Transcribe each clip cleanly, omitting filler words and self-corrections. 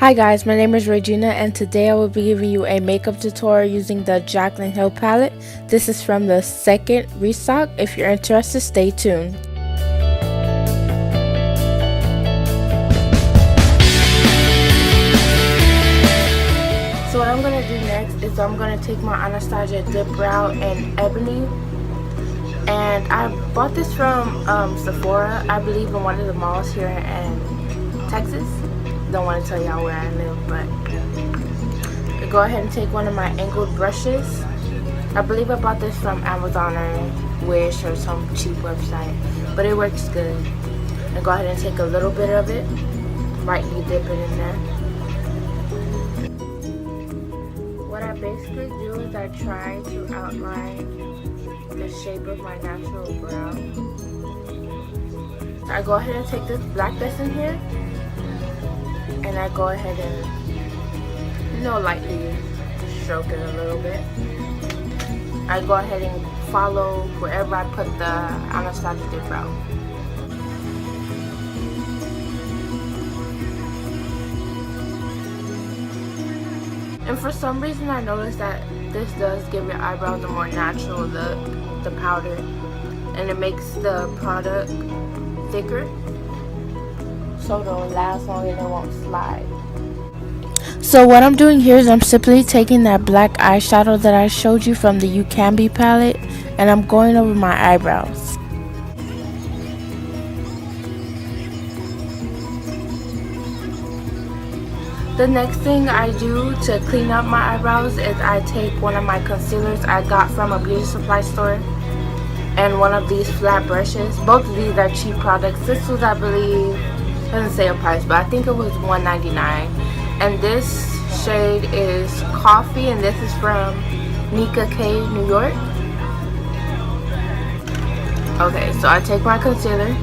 Hi guys, my name is Ragina and today I will be giving you a makeup tutorial using the Jaclyn Hill palette. This is from the second restock. If you're interested, stay tuned. So what I'm going to do next is I'm going to take my Anastasia DipBrow Ebony. And I bought this from Sephora, I believe in one of the malls here in Texas. Don't want to tell y'all where I live, but go ahead and take one of my angled brushes. I believe I bought this from Amazon or Wish or some cheap website, but it works good. And go ahead and take a little bit of it, lightly dip it in there. What I basically do is I try to outline the shape of my natural brow. I go ahead and take this black that's in here, and I go ahead and, lightly stroke it a little bit. I go ahead and follow wherever I put the Anastasia DipBrow. And for some reason I noticed that this does give your eyebrows a more natural look, the powder, and it makes the product thicker, so it'll last longer and it won't slide. So what I'm doing here is I'm simply taking that black eyeshadow that I showed you from the UCANBE palette, and I'm going over my eyebrows. The next thing I do to clean up my eyebrows is I take one of my concealers I got from a beauty supply store and one of these flat brushes. Both of these are cheap products. This was, I believe, doesn't say a price, but I think it was $1.99. And this shade is Coffee, and this is from Nicka, New York. Okay, so I take my concealer,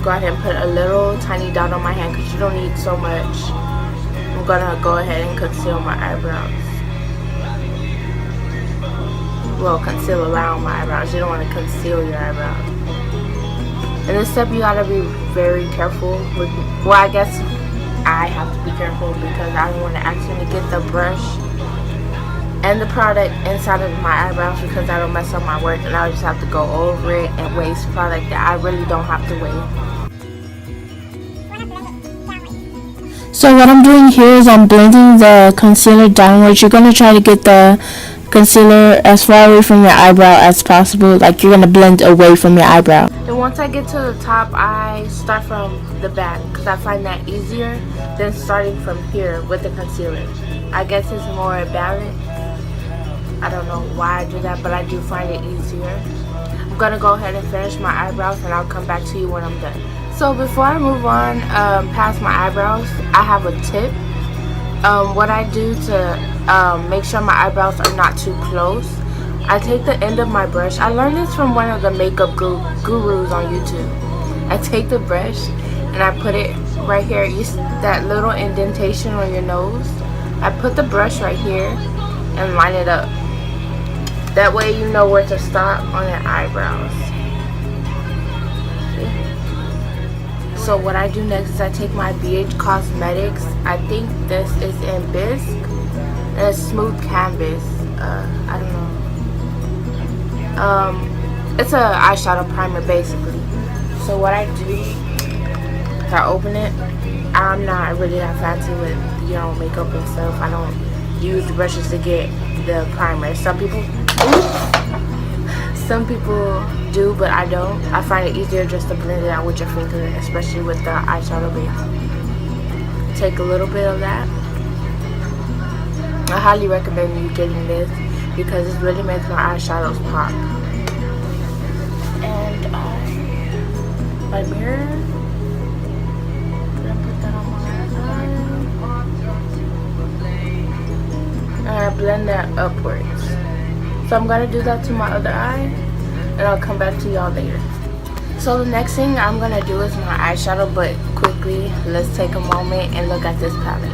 go ahead and put a little tiny dot on my hand because you don't need so much. I'm gonna go ahead and conceal my eyebrows. Well, conceal around my eyebrows. You don't want to conceal your eyebrows. In this step, you gotta be very careful with, well, I guess I have to be careful because I don't want to accidentally get the brush and the product inside of my eyebrows because that'll mess up my work and I'll just have to go over it and waste product that I really don't have to waste. So what I'm doing here is I'm blending the concealer downwards. You're going to try to get the concealer as far away from your eyebrow as possible, like you're going to blend away from your eyebrow. And once I get to the top, I start from the back because I find that easier than starting from here with the concealer. I guess it's more balanced. I don't know why I do that, but I do find it easier. I'm going to go ahead and finish my eyebrows and I'll come back to you when I'm done. So before I move on past my eyebrows, I have a tip. What I do to make sure my eyebrows are not too close, I take the end of my brush. I learned this from one of the makeup gurus on YouTube. I take the brush and I put it right here. You see that little indentation on your nose? I put the brush right here and line it up. That way you know where to stop on your eyebrows. So what I do next is I take my BH Cosmetics, I think this is in Bisque, and it's smooth canvas. I don't know. It's a eyeshadow primer basically. So what I do is I open it. I'm not really that fancy with makeup and stuff. I don't use the brushes to get the primer. Some people do, but I don't. I find it easier just to blend it out with your finger, especially with the eyeshadow base. Take a little bit of that. I highly recommend you getting this because it really makes my eyeshadows pop. And my mirror, I'm gonna put that on my eye. And I blend that upwards. So I'm gonna do that to my other eye, and I'll come back to y'all later. So the next thing I'm gonna do is my eyeshadow, but quickly, let's take a moment and look at this palette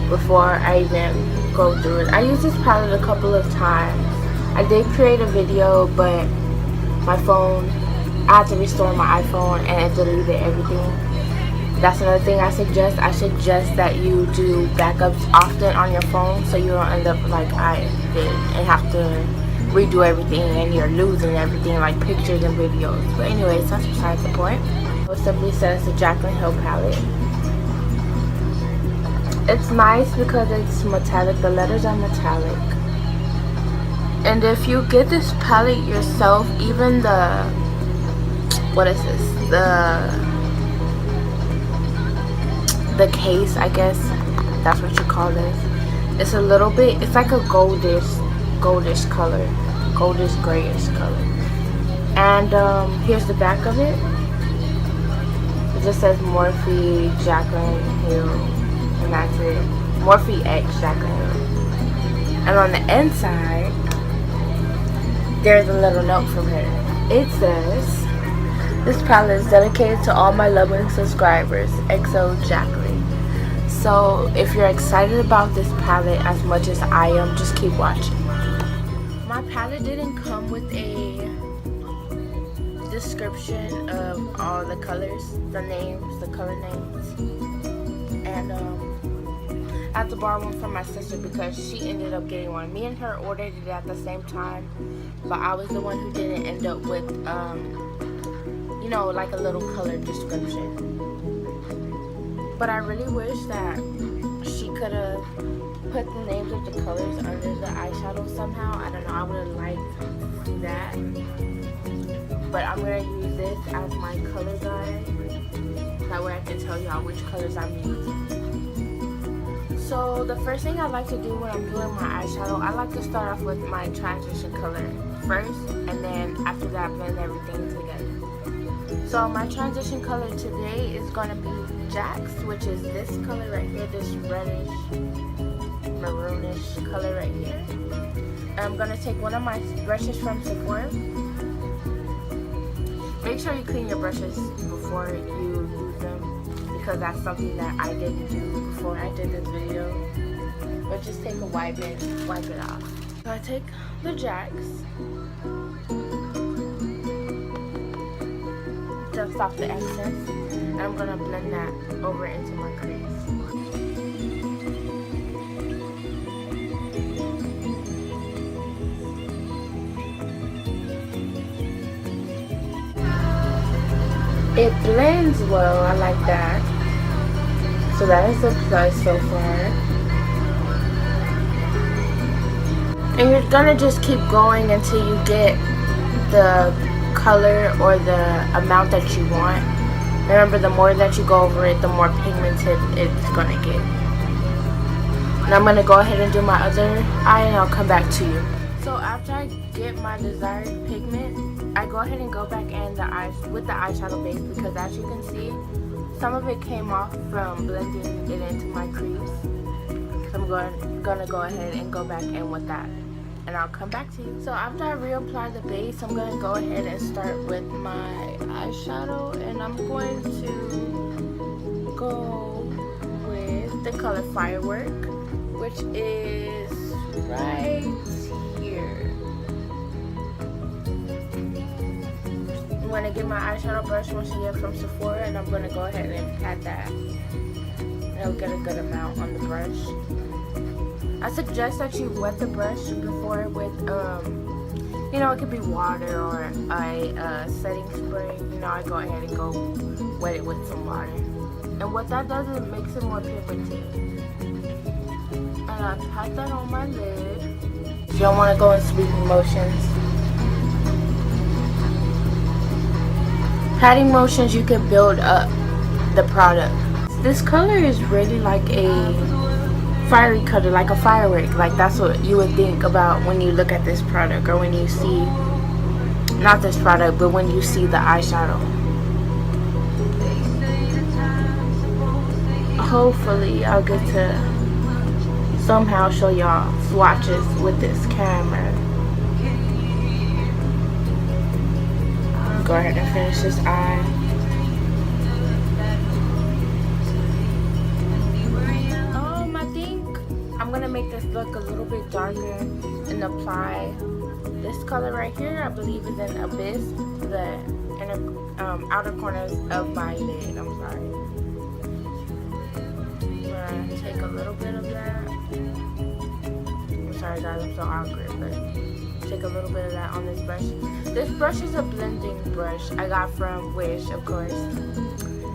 before I even go through it. I used this palette a couple of times. I did create a video, but my phone, I had to restore my iPhone and it deleted everything. That's another thing I suggest. I suggest that you do backups often on your phone so you don't end up like I did and have to redo everything and you're losing everything like pictures and videos. But anyways, that's besides the point. It simply says the Jaclyn Hill palette. It's nice because it's metallic. The letters are metallic. And if you get this palette yourself, even the, what is this? The case, I guess that's what you call this. It's a little bit, it's like a goldish color, goldish grayish color. And here's the back of it. It just says Morphe Jaclyn Hill, and that's it. Morphe X Jaclyn Hill. And on the inside, there's a little note from her. It says, "This palette is dedicated to all my loving subscribers, XO Jaclyn." So if you're excited about this palette as much as I am, just keep watching. My palette didn't come with a description of all the colors, the names, the color names. And I had to borrow one from my sister because she ended up getting one. Me and her ordered it at the same time, but I was the one who didn't end up with you know, like a little color description. But I really wish that she could have put the names of the colors under the eyeshadow somehow. I don't know, I would have liked to do that. But I'm going to use this as my color guide. That way I can tell y'all which colors I'm using. So the first thing I like to do when I'm doing my eyeshadow, I like to start off with my transition color first. And then after that, blend everything together. So my transition color today is going to be Jacz, which is this color right here, this reddish, maroonish color right here. And I'm going to take one of my brushes from Sephora. Make sure you clean your brushes before you use them, because that's something that I didn't do before I did this video. But just take a wipe it off. So I take the Jacz, just off the excess, and I'm gonna blend that over into my crease. It blends well, I like that. So that is a plus so far. And you're gonna just keep going until you get the color or the amount that you want. Remember, the more that you go over it, the more pigmented it's gonna get. And I'm gonna go ahead and do my other eye and I'll come back to you. So after I get my desired pigment, I go ahead and go back in the eyes with the eyeshadow base, because as you can see, some of it came off from blending it into my crease. So I'm gonna go ahead and go back in with that, and I'll come back to you. So after I reapply the base, I'm gonna go ahead and start with my eyeshadow, and I'm going to go with the color Firework, which is right here. I'm going to get my eyeshadow brush once again from Sephora, and I'm going to go ahead and pat that. And I'll get a good amount on the brush. I suggest that you wet the brush before with, you know, it could be water or a setting spray. You know, I go ahead and go wet it with some water. And what that does is it makes it more pigmented. And I pat that on my lid. You don't want to go in sweeping motions. Patting motions, you can build up the product. This color is really like a fiery color, like a firework. Like that's what you would think about when you look at this product, or when you see, not this product, but when you see the eyeshadow. Hopefully I'll get to somehow show y'all swatches with this camera. Go ahead and finish this eye. I think I'm gonna make this look a little bit darker and apply this color right here. I believe is in Abyss, the inner outer corners of my lid. I'm sorry. little bit of that. I'm sorry guys, I'm so awkward, but take a little bit of that on this brush. This brush is a blending brush I got from Wish, of course.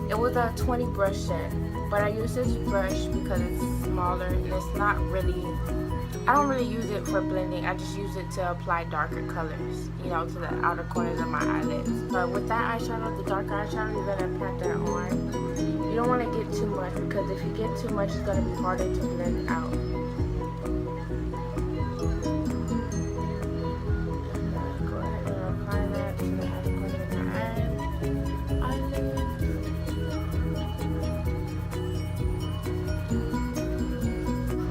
It was a 20 brush set, but I use this brush because it's smaller and it's not really, I don't really use it for blending. I just use it to apply darker colors, you know, to the outer corners of my eyelids. But with that eyeshadow, the darker eyeshadow, you're gonna pat that on. You don't want to get too much because if you get too much, it's gonna be harder to blend out. Go ahead and apply that to the outer corner of my eyelid.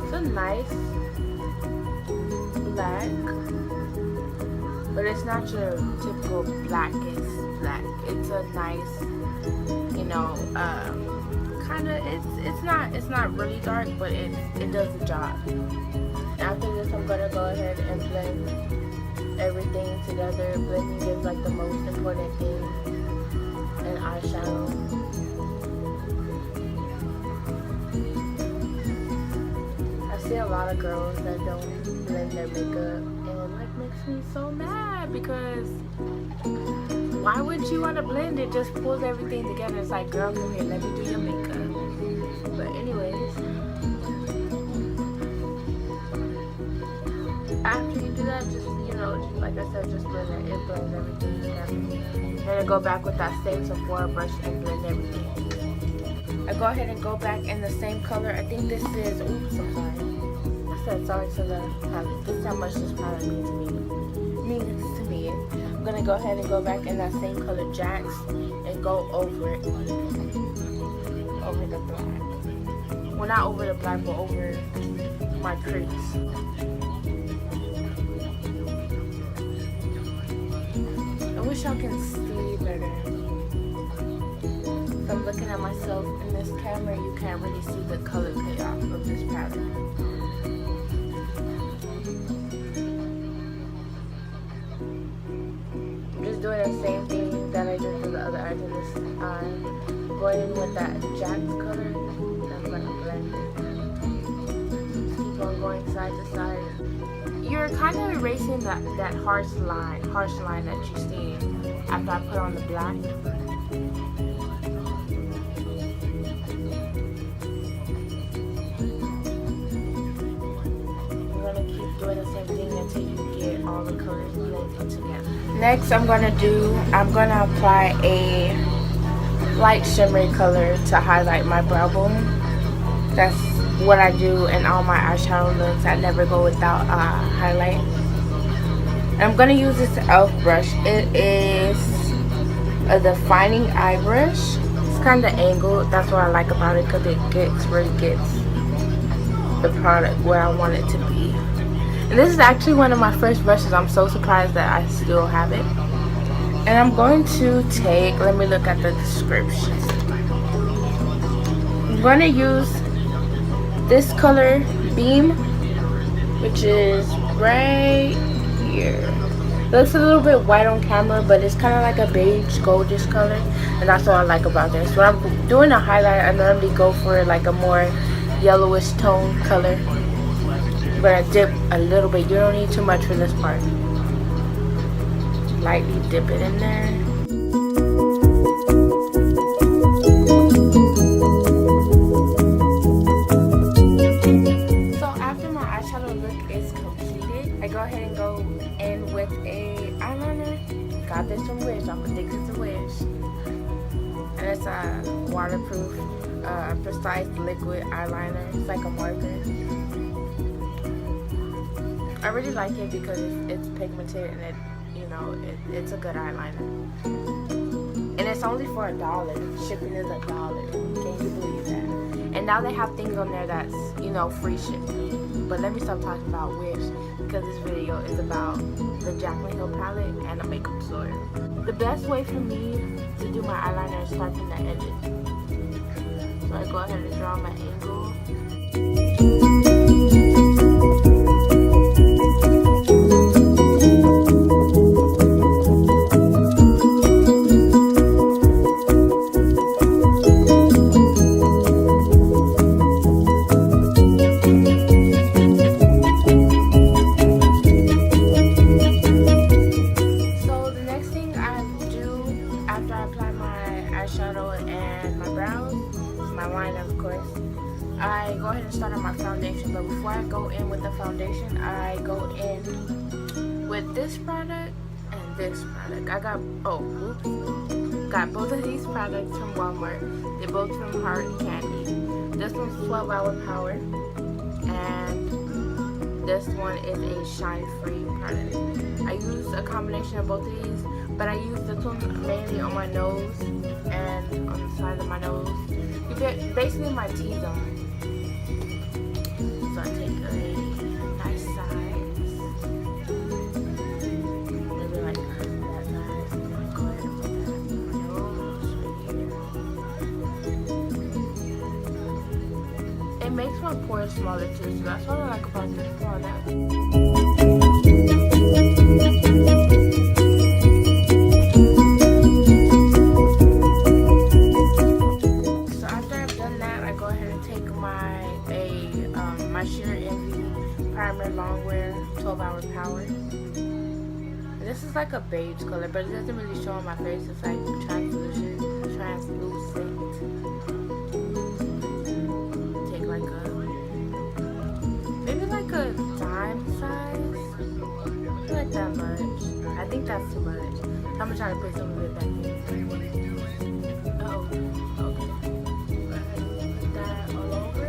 It's a nice black, but it's not your typical blackest black. It's a nice, you know, kind of, it's not really dark, but it does the job. After this, I'm gonna go ahead and blend everything together. Blending is like the most important thing in eyeshadow. I see a lot of girls that don't blend their makeup, and it like makes me so mad because why would you want to blend it? Just pulls everything together. It's like, girl, come here, let me do your makeup. But anyways, after you do that, just, you know, just like I said, just blend it. It blends everything together. Then I go back with that same Sephora brush and blend everything. I go ahead and go back in the same color. I think this is, oops, I'm sorry. I said sorry to the palette. This is how much this palette means to me. I'm gonna go ahead and go back in that same color Jacz and go over it. Over the black. Well, not over the black, but over my crease. I wish y'all can see better. So I'm looking at myself in this camera, you can't really see the color payoff of this palette. Doing the same thing that I did for the other eyes in this eye. Going in with that Jacz color, I'm gonna blend it. Keep on going side to side. You're kind of erasing that harsh line that you see after I put on the black. You're gonna keep doing the same thing until you get all the colors blended together. Next, I'm gonna apply a light shimmery color to highlight my brow bone. That's what I do in all my eyeshadow looks. I never go without highlight. And I'm gonna use this e.l.f. brush. It is a defining eye brush. It's kind of angled. That's what I like about it because it really gets the product where I want it to be. And this is actually one of my first brushes. I'm so surprised that I still have it. And I'm going to take, let me look at the description. I'm going to use this color, Beam, which is right here. It looks a little bit white on camera, but it's kind of like a beige goldish color. And that's what I like about this. When I'm doing a highlight, I normally go for like a more yellowish tone color. I'm gonna dip a little bit. You don't need too much for this part. Lightly dip it in there. So after my eyeshadow look is completed, I go ahead and go in with a eyeliner. Got this from Wish. I'm addicted to Wish. And it's a waterproof, precise liquid eyeliner. It's like a marker. I really like it because it's pigmented and it's a good eyeliner. And it's only for $1. Shipping is $1. Can you believe that? And now they have things on there that's, free shipping. But let me stop talking about Wish because this video is about the Jaclyn Hill palette and a makeup tutorial. The best way for me to do my eyeliner is start from the edges. So I go ahead and draw my angle. I go ahead and start on my foundation. But before I go in with the foundation, I go in with this product and this product. I got got both of these products from Walmart. They're both from Heart Candy. This one's 12-hour power, and this one is a shine-free product. I use a combination of both of these, but I use this one mainly on my nose and on the side of my nose. You get basically my T-zone. So I take a nice size, maybe like that size. Go ahead and put that on my nose right here. It makes my pores smaller too, so that's what I like about this product. So after I've done that, I go ahead and take my Sheer Envy Primer Longwear 12-hour power. This is like a beige color, but it doesn't really show on my face. It's like translucent. Take like maybe like a dime size. I feel like that much. I think that's too much. I'm gonna try to put some of it back in. Okay. Put that all over.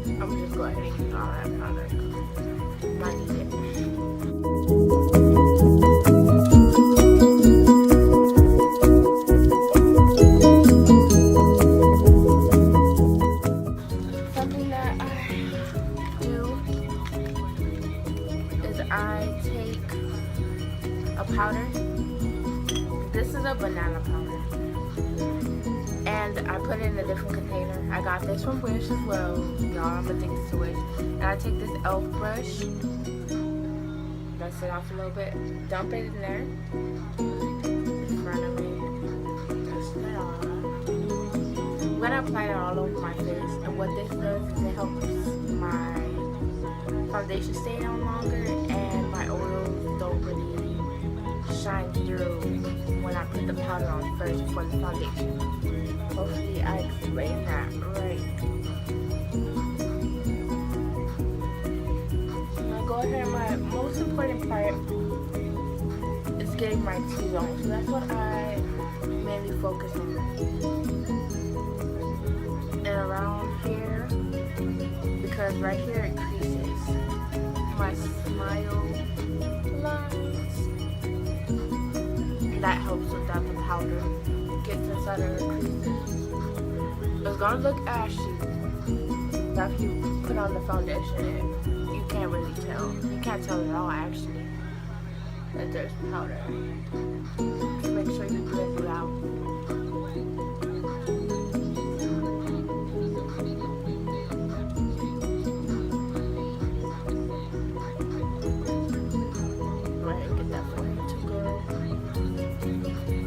I'm gonna just go ahead and use all that product. Might need it. Something that I do is I take a powder. This is a banana powder. And I put it in a different container. I got this from Wish as well. Y'all, I'm addicted to Wish. And I take this e.l.f. brush, dust it off a little bit, dump it in there, in front of me, dust it off. I'm gonna apply it all over my face. And what this does is it helps my foundation stay on longer, and my oils don't really shine through when I put the powder on first before the foundation. Hopefully I explained that right. Now go ahead, my most important part is getting my T-zone. So that's what I mainly focus on. And around here, because right here it creases my smile lines. That helps with that, the powder gets inside of the creases. It's gonna look ashy after you put on the foundation. You can't really tell. You can't tell at all actually that there's powder. Just make sure you blend it out. Go ahead and get that forehead too good.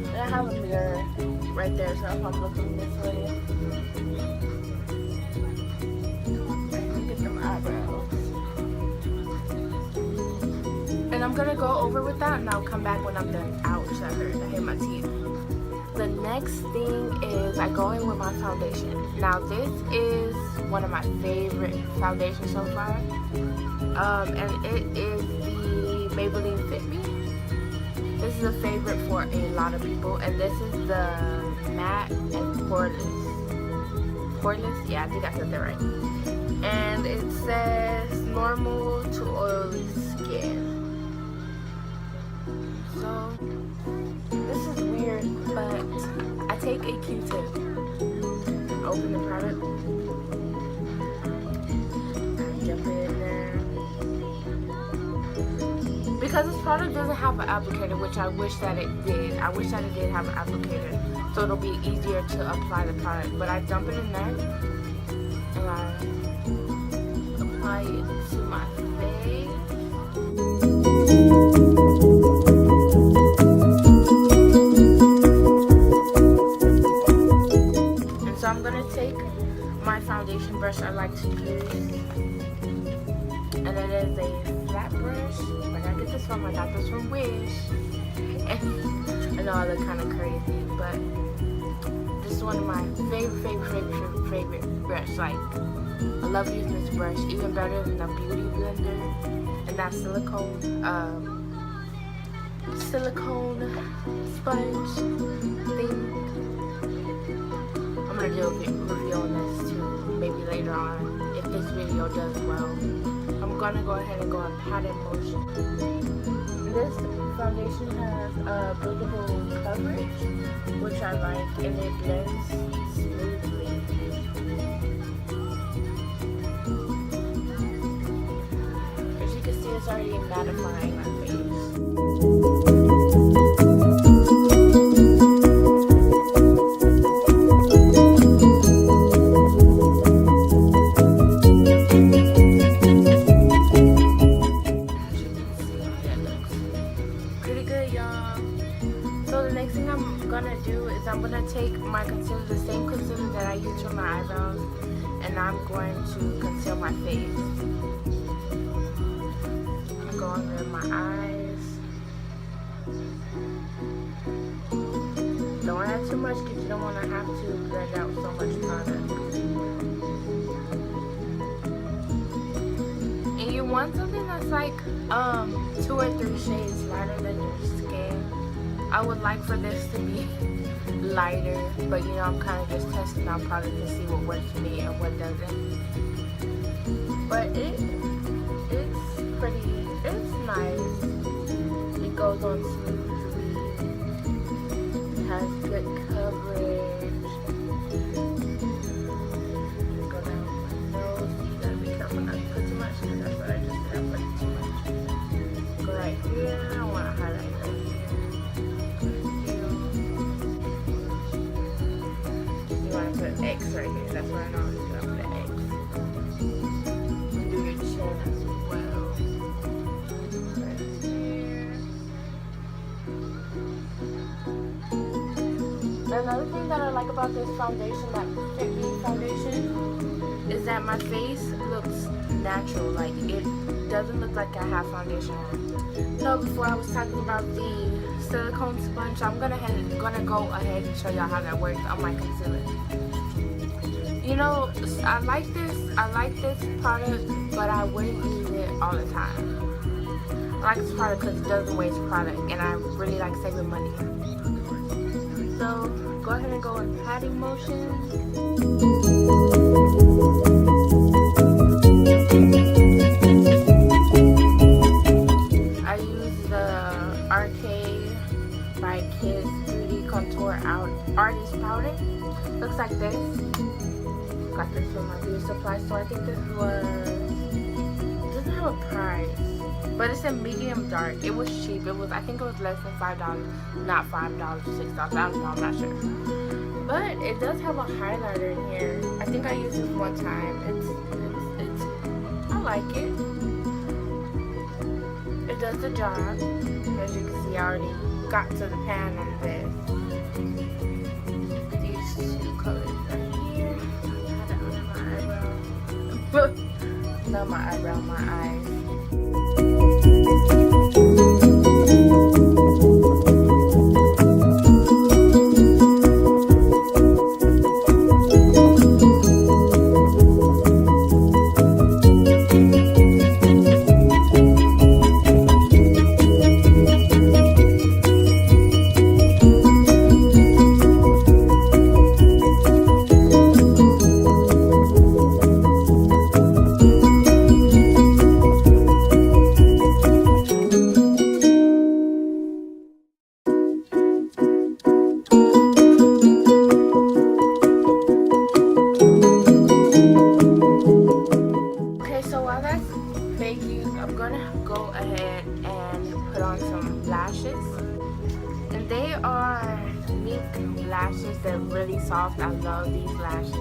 And I have a mirror right there, so if I'm looking this way, get them eyebrows. And I'm gonna go over with that, and I'll come back when I'm done. Ouch, that hurt. I hit my teeth. The next thing is I go in with my foundation. Now this is one of my favorite foundations so far, and it is the Maybelline Fit Me. This is a favorite for a lot of people, and this is the matte and poreless. Poreless? Yeah, I think I said that right. And it says normal to oily skin. So this is weird, but I take a Q-tip and open the product. Jump it in there. Because this product doesn't have an applicator, which I wish that it did. I wish that it did have an applicator, so it'll be easier to apply the product. But I dump it in there, and I apply it to my face. And so I'm gonna take my foundation brush I like to use, and it is a flat brush. Like I get this from, I got this from Wish. And I know I look kind of crazy, but this one of my favorite brush. Like, I love using this brush even better than the beauty blender and that silicone sponge thing. I'm gonna do a review on this too, maybe later on if this video does well. I'm gonna go ahead and go on pattern motion. This foundation has buildable coverage, which I like, and it blends smoothly. As you can see, it's already mattifying my face. I'm going to take my concealer, the same concealer that I use for my eyebrows, and I'm going to conceal my face. I'm going to go under my eyes. Don't add too much because you don't want to have to blend out so much product. And you want something that's like 2 or 3 shades lighter than your skin. I would like for this to be lighter, but you know, I'm kind of just testing out product to see what works for me and what doesn't. But it's pretty, it's nice. It goes on smoothly. It has good coverage. Go down my nose. You gotta be careful not to put too much, because that's what I just did. I put too much. Go right here. I want to highlight right here. X right here. That's what I normally do. I put an X. And do your chin as well. Right here. Another thing that I like about this foundation, that Fit Me foundation, is that my face looks natural. Like, it doesn't look like I have foundation on. No, before I was talking about the silicone sponge, I'm gonna go ahead and show y'all how that works on my concealer. You know, I like this product, but I wouldn't use it all the time. I like this product because it doesn't waste product, and I really like saving money. So go ahead and go in patting motion. I use the Arcade by Kids Beauty Contour Artist Powder. Looks like this. Got this from my beauty supply store. I think this was, it doesn't have a price, but it's a medium dark. It was cheap. I think it was less than $5, not $5 or $6. I don't know, I'm not sure. But it does have a highlighter in here. I think I used this one time. It's I like it. It does the job. As you can see, I already got to the pan on this. These 2 colors right here. Not my eyebrow, my eyes. Mink lashes. They're really soft. I love these lashes.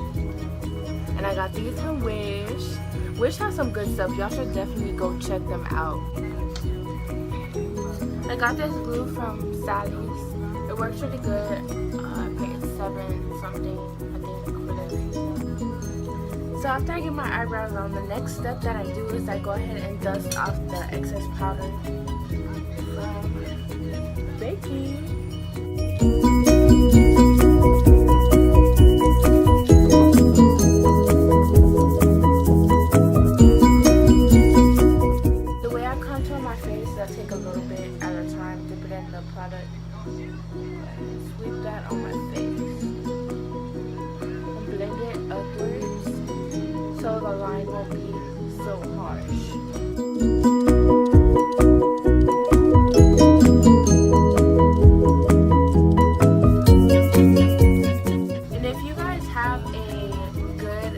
And I got these from Wish. Wish has some good stuff. Y'all should definitely go check them out. I got this glue from Sally's. It works really good. I paid $7 something, I think, for this. So after I get my eyebrows on, the next step that I do is I go ahead and dust off the excess powder from baking. so the line won't be so harsh. And if you guys have a good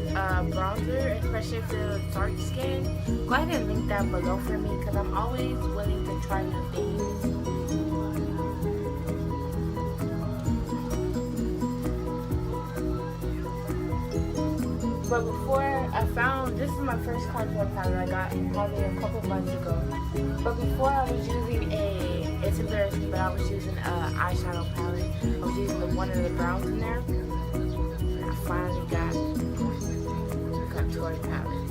bronzer, especially if you're dark skin, go ahead and link that below for me because I'm always willing to try new things. But before I found, this is my first contour palette I got probably a couple months ago. But before I was using it's embarrassing, but I was using an eyeshadow palette. I was using one of the browns in there. And I finally got a contour palette.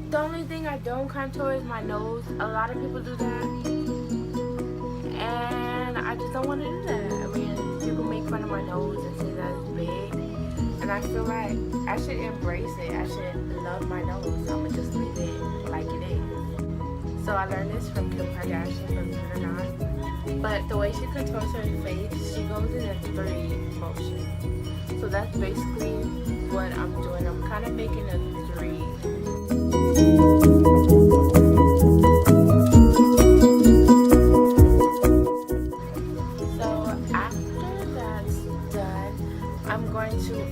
The only thing I don't contour is my nose. A lot of people do that. And I just don't want to do that. I mean, people make fun of my nose and say that it's big. And I feel like I should embrace it. I should love my nose. I'm going to just leave it like it is. So I learned this from Kim Kardashian from Her Not. But the way she contours her face, she goes in a 3 motion. So that's basically what I'm doing. I'm kind of making a 3.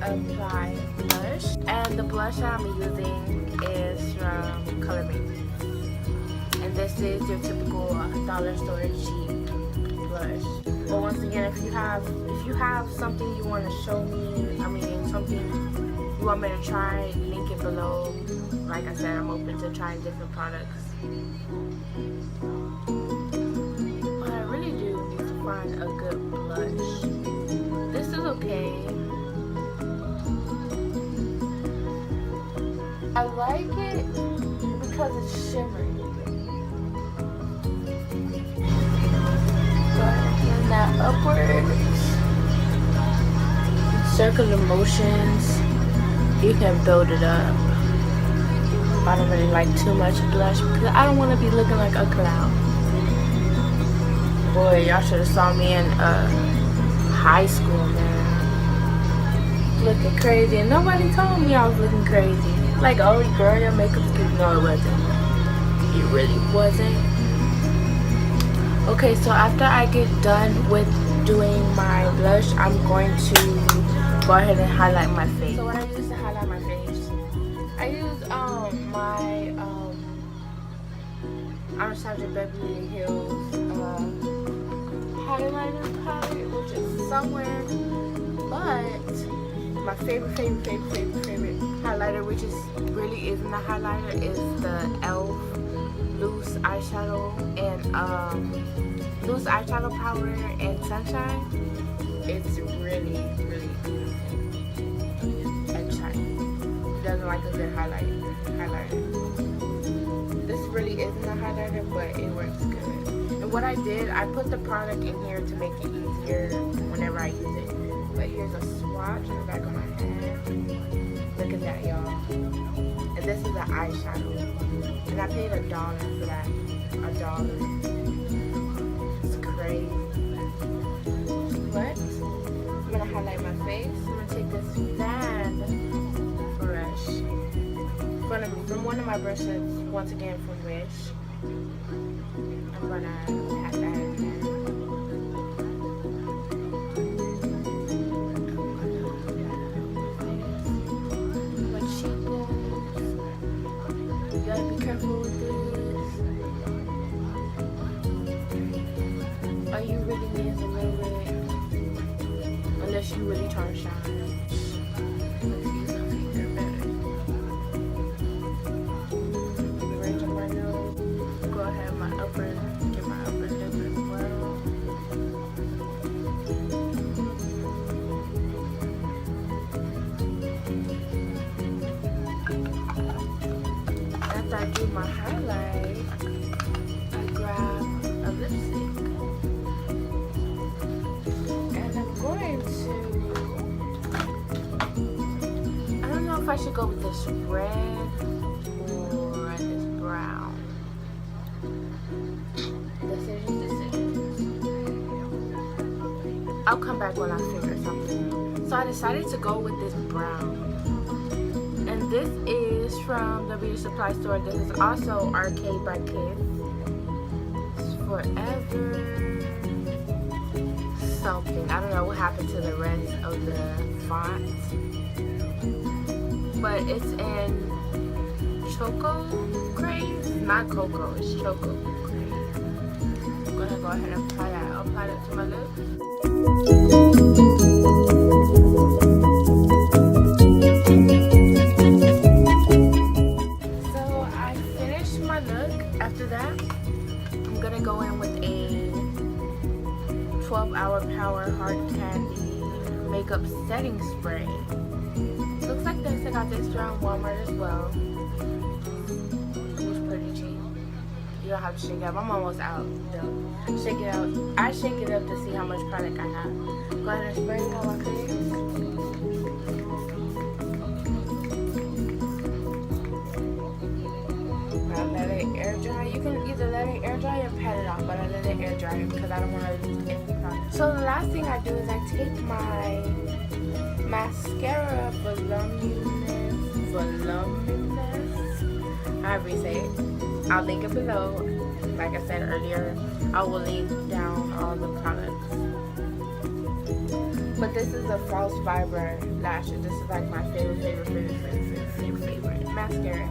Apply blush, and the blush I'm using is from Mink, and this is your typical dollar store cheap blush. But once again, if you have something you want to show me, I mean something you want me to try, link it below. Like I said, I'm open to trying different products. But I really do need to find a good blush. This is okay. I like it because it's shimmery. Go ahead and turn that upwards. Circular motions. You can build it up. I don't really like too much blush because I don't want to be looking like a clown. Boy, y'all should have saw me in high school, man. Looking crazy, and nobody told me I was looking crazy. Like, oh girl, your makeup's good. No, it wasn't. It really wasn't. Okay, so after I get done with doing my blush, I'm going to go ahead and highlight my face. So what I use to highlight my face, I use my Anastasia DipBrow Hill's Eyeliner palette, which is somewhere, but my favorite highlighter, which really isn't a highlighter, is the e.l.f. loose eyeshadow and loose eyeshadow powder and sunshine. It's really good and shiny. Who doesn't like a good highlighter? This really isn't a highlighter, but it works good. And what I did, I put the product in here to make it easier whenever I use it. But here's a swatch in the back of my hand. Look at that, y'all. And this is an eyeshadow. And I paid $1 for that. $1. It's crazy. But I'm gonna highlight my face. I'm gonna take this fan brush from one of my brushes, once again from Wish. I'm gonna pat that in there. You really need a little bit, unless you really try to shine. Let's use my finger better. The range of my nose. Go ahead, my upper, get my upper lip as well. After I do my highlight, I grab a lipstick. If I should go with this red or this brown. Decisions. I'll come back when I figure something out. So I decided to go with this brown. And this is from the beauty supply store. This is also Arcade by Kiss. It's Forever something. I don't know what happened to the rest of the font. But it's in Choco Craze. Not Cocoa, it's Choco Craze. I'm gonna go ahead and apply that. I'll apply that to my lips. So I finished my look. After that, I'm gonna go in with a 12-hour Power Hard Candy makeup setting spray. Looks like this. I got this from Walmart as well. It was pretty cheap. You don't have to shake it up. I'm almost out though. Shake it out. I shake it up to see how much product I have. Go ahead and spray it on my face. I let it air dry. You can either let it air dry or pat it off, but I let it air dry because I don't want to lose any product. So the last thing I do is I take my mascara voluminous, however you say it. I'll link it below. Like I said earlier, I will link down all the products. But this is a false fiber lashes. This is like my favorite mascara.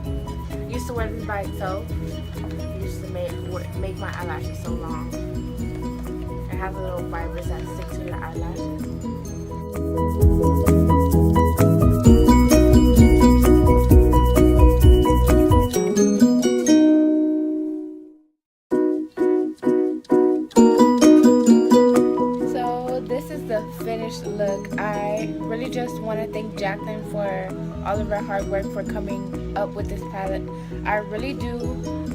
I used to wear this by itself. It used to make my eyelashes so long. It has little fibers that stick to your eyelashes. Finished look. I really just want to thank Jaclyn for all of her hard work for coming up with this palette. I really do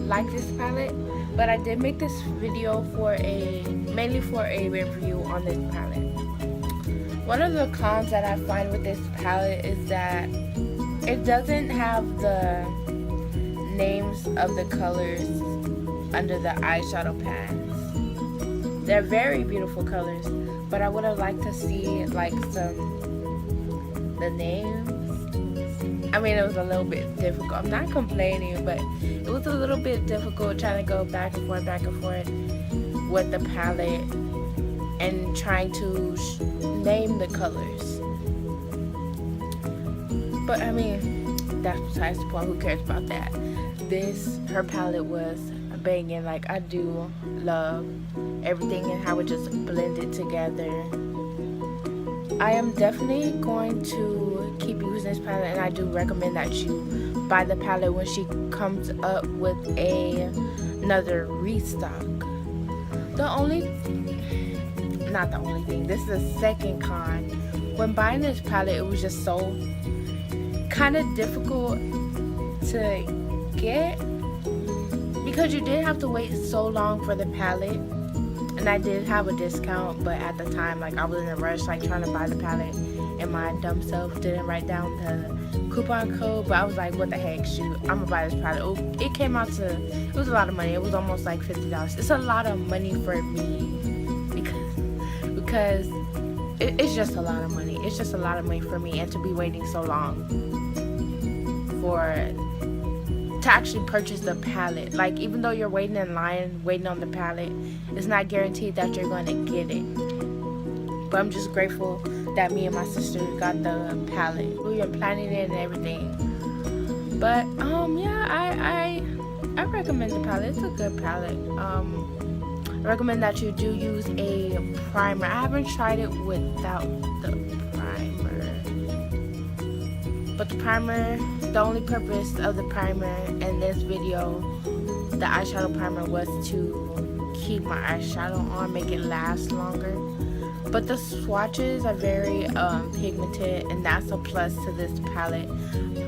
like this palette, but I did make this video mainly for a review on this palette. One of the cons that I find with this palette is that it doesn't have the names of the colors under the eyeshadow pads. They're very beautiful colors, but I would have liked to see like the names. I mean, it was a little bit difficult. I'm not complaining, but it was a little bit difficult trying to go back and forth with the palette and trying to name the colors. But I mean, that's besides the point. Who cares about that? Her palette was banging. Like, I do love everything and how it just blended together. I am definitely going to keep using this palette, and I do recommend that you buy the palette when she comes up with another restock. Not the only thing, this is the second con. When buying this palette, it was just so kind of difficult to get because you did have to wait so long for the palette. And I did have a discount, but at the time, like, I was in a rush, like, trying to buy the palette, and my dumb self didn't write down the coupon code. But I was like, what the heck, shoot, I'm gonna buy this palette. It came out to, it was a lot of money. It was almost like $50. It's a lot of money for me because it's just a lot of money. It's just a lot of money for me, and to be waiting so long to actually purchase the palette. Like, even though you're waiting in line, waiting on the palette, it's not guaranteed that you're going to get it. But I'm just grateful that me and my sister got the palette. We were planning it and everything. But yeah, I recommend the palette. It's a good palette. I recommend that you do use a primer. I haven't tried it without the primer. But the only purpose of the primer in this video, the eyeshadow primer, was to keep my eyeshadow on, make it last longer. But the swatches are very pigmented, and that's a plus to this palette.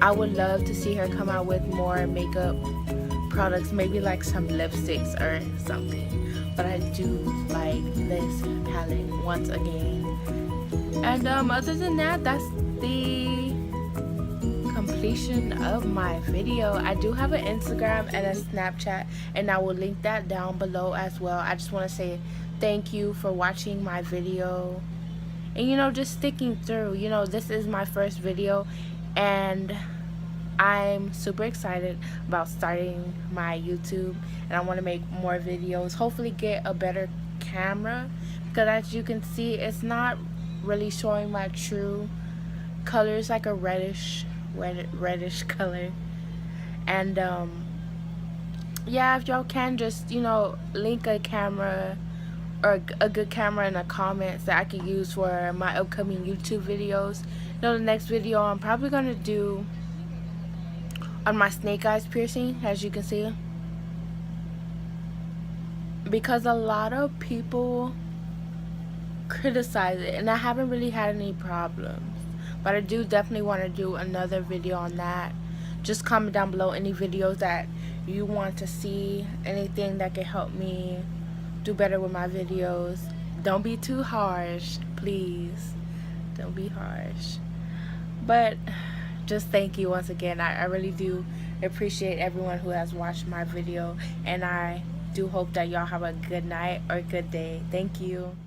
I would love to see her come out with more makeup products, maybe like some lipsticks or something. But I do like this palette once again. And other than that, that's the completion of my video. I do have an Instagram and a Snapchat, and I will link that down below as well. I just want to say thank you for watching my video. and, you know, just sticking through. You know, this is my first video, and I'm super excited about starting my YouTube, and I want to make more videos, hopefully get a better camera, because as you can see, it's not really showing my true color. It's like a reddish color. And yeah, if y'all can just, you know, link a camera or a good camera in the comments that I can use for my upcoming YouTube videos. You know, the next video I'm probably gonna do on my snake eyes piercing, as you can see, because a lot of people criticize it and I haven't really had any problems, but I do definitely want to do another video on that. Just comment down below any videos that you want to see, anything that can help me do better with my videos. Don't be too harsh, please. Don't be harsh. But just thank you once again. I really do appreciate everyone who has watched my video, and I do hope that y'all have a good night or good day. Thank you.